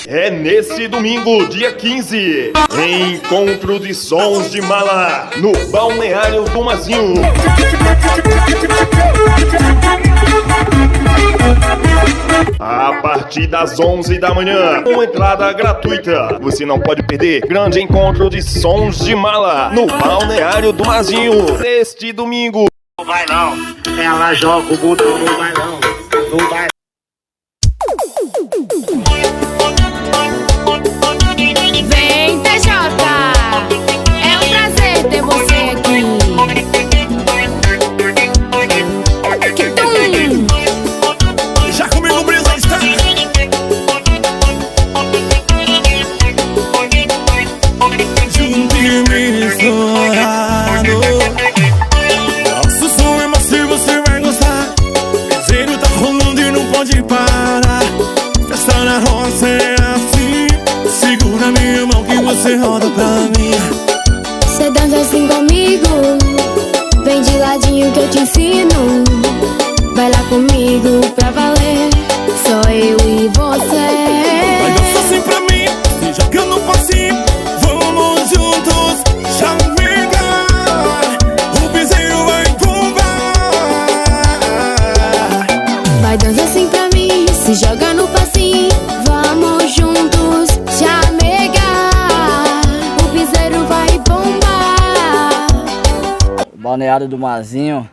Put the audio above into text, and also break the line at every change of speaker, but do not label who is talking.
é nesse domingo, dia 15. Encontro de Sons de Mala, no Balneário do Mazinho. A partir das 11 da manhã, com entrada gratuita. Você não pode perder grande encontro de Sons de Mala, no Balneário do Mazinho, neste domingo.
Não vai não, ela joga o botão, não vai não, não vai.
Vem, TJ, é um prazer ter você aqui. Que tum!
Já comigo, Brisa está. Junto e misturado. Nosso som é macio, você vai gostar. Desenho tá rolando e não pode parar. Festa na roça é assim. Segura minha mão que você roda pra mim.
Cê dança assim comigo, vem de ladinho que eu te ensino. Vai lá comigo pra valer, só eu e você.
Vai dançar assim pra mim, se joga no passinho. Vamos juntos, chamegar. O piseiro vai bombar.
Vai dançar assim pra mim, se joga no passinho. Vamos juntos, chamegar. O piseiro vai bombar.
Balneário do Mazinho,